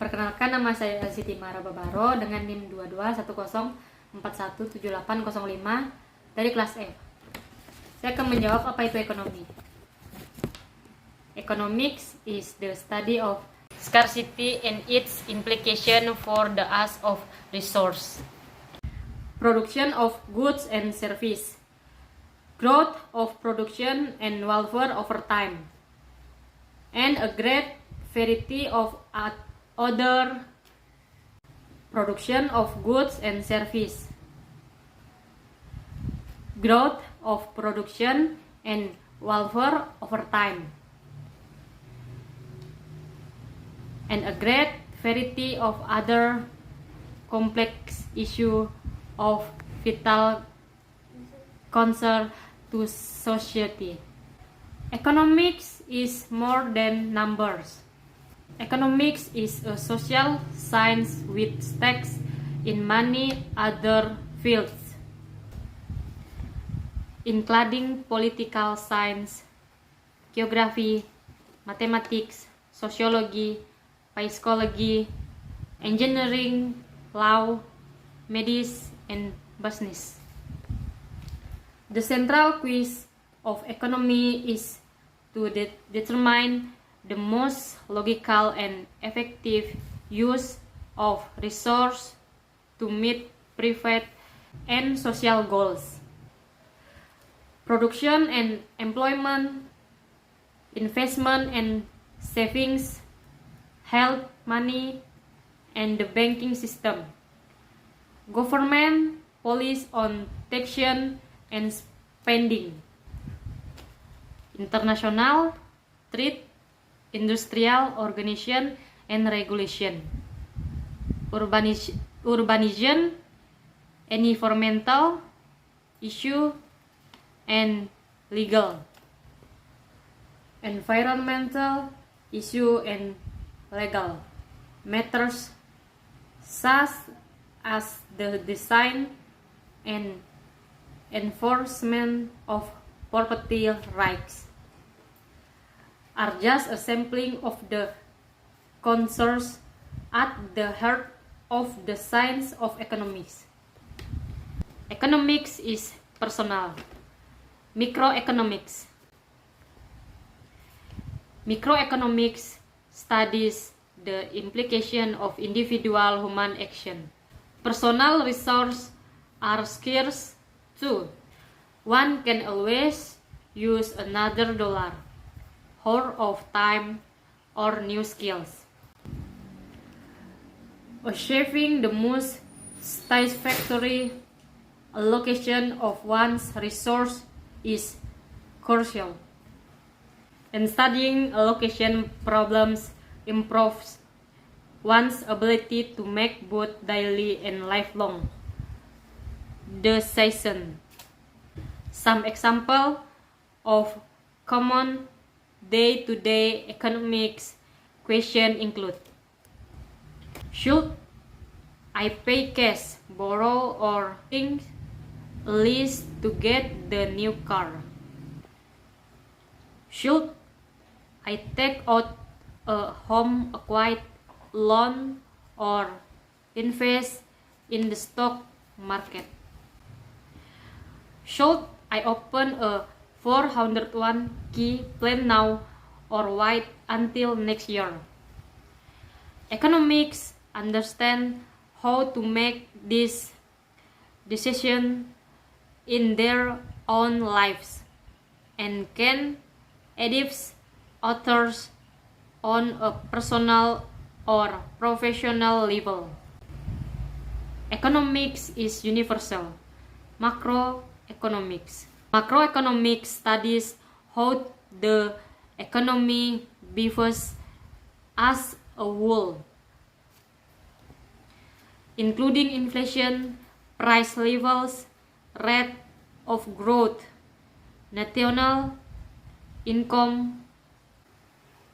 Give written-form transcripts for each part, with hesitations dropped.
Perkenalkan, nama saya Siti Mara Babaro dengan NIM 2210417805 dari kelas F. Saya akan menjawab apa itu ekonomi. Economics is the study of scarcity and its implication for the use of resource. Production of goods and service. Growth of production and welfare over time. And a great variety of other production of goods and service. Growth of production and welfare over time. And a great variety of other complex issues of vital concern to society. Economics is more than numbers. Economics is a social science with stakes in many other fields, including political science, geography, mathematics, sociology, psychology, engineering, law, medicine, and business. The central quiz of economy is to determine the most logical and effective use of resource to meet private and social goals. Production and employment, investment and savings, health, money, and the banking system. Government policy on taxation and spending. International trade, industrial organization and regulation. Urbanization, environmental issue and legal. Environmental issue and legal matters such as the design and enforcement of property rights are just a sampling of the concerns at the heart of the science of economics. Economics is personal. Microeconomics. Microeconomics studies the implication of individual human action. Personal resources are scarce too. One can always use another dollar, or of time, or new skills. Achieving the most satisfactory allocation of one's resource is crucial. And studying allocation problems improves one's ability to make both daily and lifelong decisions. Some examples of common day-to-day economics questions include: should I pay cash, borrow, or think a lease to get the new car? Should I take out a home equity loan or invest in the stock market? Should I open a 401k plan now or wait until next year? Economics understand how to make these decisions in their own lives and can advise others on a personal or professional level. Economics is universal. Macroeconomics. Macroeconomics studies how the economy behaves as a whole, including inflation, price levels, rate of growth, national income,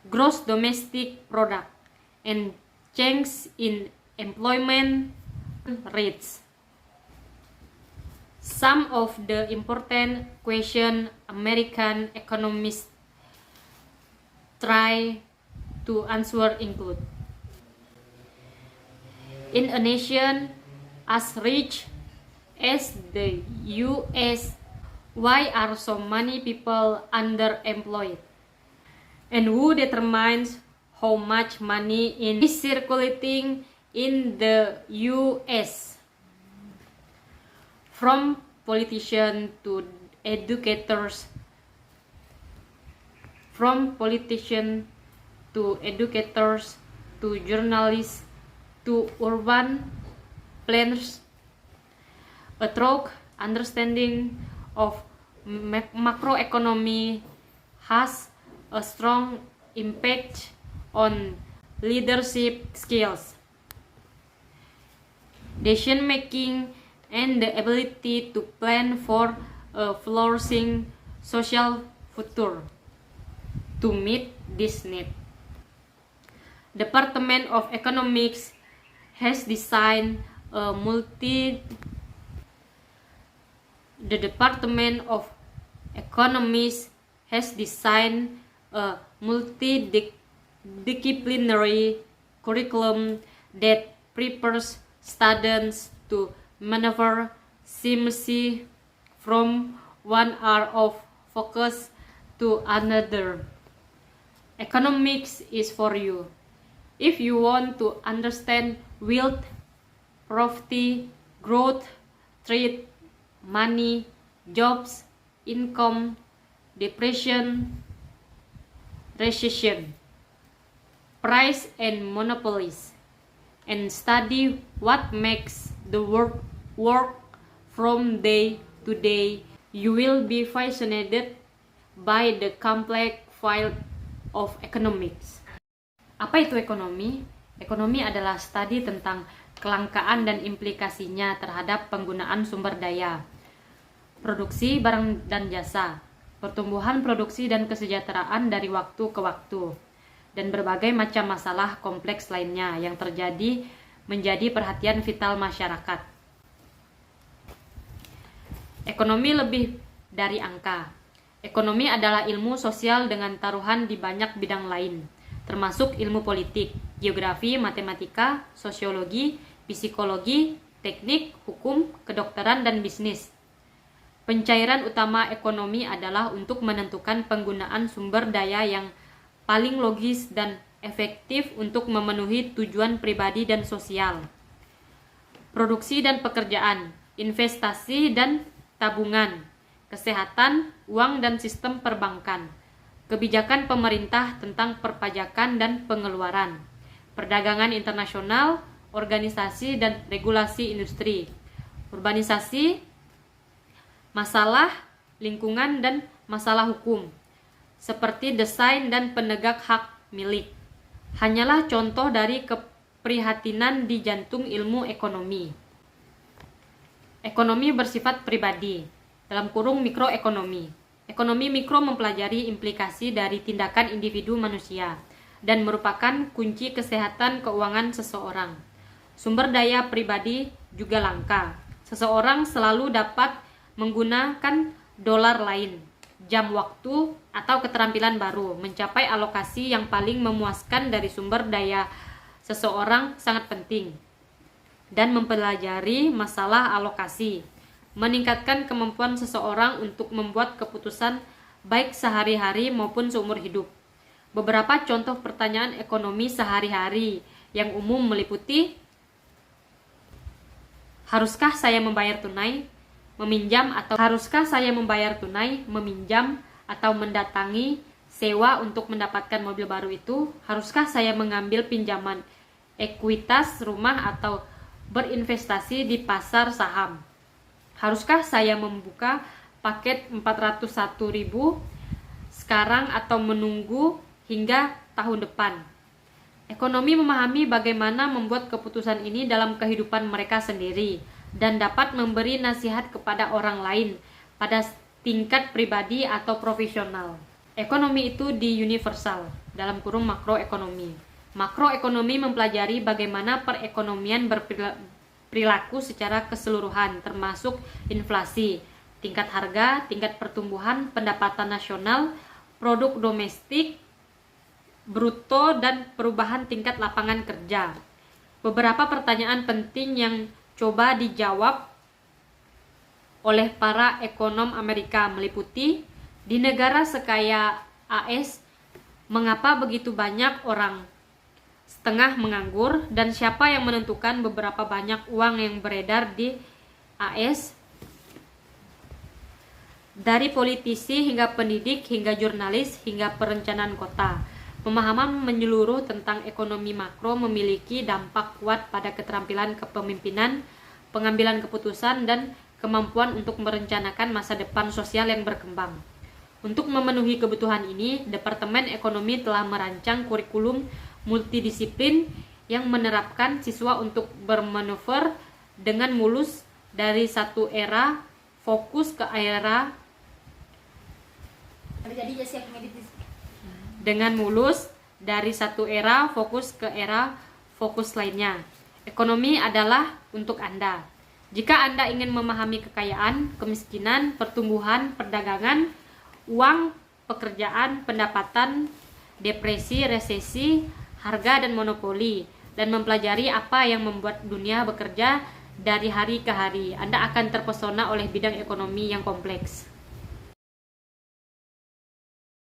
gross domestic product, and change in employment rates. Some of the important questions American economists try to answer include: In a nation as rich as the US, why are so many people underemployed? And who determines how much money is circulating in the US? From politicians to educators, to journalists to urban planners, a thorough understanding of macroeconomy has a strong impact on leadership skills, decision making, and the ability to plan for a flourishing social future. To meet this need, the Department of Economics has designed a multidisciplinary curriculum that prepares students to maneuver seamlessly from one area of focus to another. Economics is for you. If you want to understand wealth, poverty, growth, trade, money, jobs, income, depression, recession, price and monopolies, and study what makes the world work from day to day, you will be fascinated by the complex field of economics. Apa itu ekonomi? Ekonomi adalah studi tentang kelangkaan dan implikasinya terhadap penggunaan sumber daya, produksi barang dan jasa, pertumbuhan produksi dan kesejahteraan dari waktu ke waktu, dan berbagai macam masalah kompleks lainnya yang terjadi menjadi perhatian vital masyarakat. Ekonomi lebih dari angka. Ekonomi adalah ilmu sosial dengan taruhan di banyak bidang lain, termasuk ilmu politik, geografi, matematika, sosiologi, psikologi, teknik, hukum, kedokteran, dan bisnis. Pencairan utama ekonomi adalah untuk menentukan penggunaan sumber daya yang paling logis dan efektif untuk memenuhi tujuan pribadi dan sosial. Produksi dan pekerjaan, investasi dan tabungan, kesehatan, uang dan sistem perbankan, kebijakan pemerintah tentang perpajakan dan pengeluaran, perdagangan internasional, organisasi dan regulasi industri, urbanisasi, masalah lingkungan dan masalah hukum, seperti desain dan penegak hak milik, hanyalah contoh dari keprihatinan di jantung ilmu ekonomi. Ekonomi bersifat pribadi, dalam kurung mikroekonomi. Ekonomi mikro mempelajari implikasi dari tindakan individu manusia dan merupakan kunci kesehatan keuangan seseorang. Sumber daya pribadi juga langka. Seseorang selalu dapat menggunakan dolar lain, jam waktu, atau keterampilan baru. Mencapai alokasi yang paling memuaskan dari sumber daya seseorang sangat penting. Dan mempelajari masalah alokasi meningkatkan kemampuan seseorang untuk membuat keputusan baik sehari-hari maupun seumur hidup. Beberapa contoh pertanyaan ekonomi sehari-hari yang umum meliputi: haruskah saya membayar tunai, meminjam atau mendatangi sewa untuk mendapatkan mobil baru itu? Haruskah saya mengambil pinjaman ekuitas rumah atau berinvestasi di pasar saham? Haruskah saya membuka paket 401.000 sekarang atau menunggu hingga tahun depan? Ekonomi memahami bagaimana membuat keputusan ini dalam kehidupan mereka sendiri dan dapat memberi nasihat kepada orang lain pada tingkat pribadi atau profesional. Ekonomi itu di universal, dalam kurung makroekonomi. Makroekonomi mempelajari bagaimana perekonomian perilaku secara keseluruhan, termasuk inflasi, tingkat harga, tingkat pertumbuhan pendapatan nasional, produk domestik bruto, dan perubahan tingkat lapangan kerja. Beberapa pertanyaan penting yang coba dijawab oleh para ekonom Amerika meliputi, di negara sekaya AS, mengapa begitu banyak orang setengah menganggur, dan siapa yang menentukan beberapa banyak uang yang beredar di AS? Dari politisi hingga pendidik, hingga jurnalis, hingga perencanaan kota, pemahaman menyeluruh tentang ekonomi makro memiliki dampak kuat pada keterampilan kepemimpinan, pengambilan keputusan, dan kemampuan untuk merencanakan masa depan sosial yang berkembang. Untuk memenuhi kebutuhan ini, Departemen Ekonomi telah merancang kurikulum multidisiplin yang menerapkan siswa untuk bermanuver dengan mulus dari satu era fokus ke era fokus lainnya. Ekonomi adalah untuk Anda. Jika Anda ingin memahami kekayaan, kemiskinan, pertumbuhan, perdagangan, uang, pekerjaan, pendapatan, depresi, resesi, harga dan monopoli, dan mempelajari apa yang membuat dunia bekerja dari hari ke hari, Anda akan terpesona oleh bidang ekonomi yang kompleks.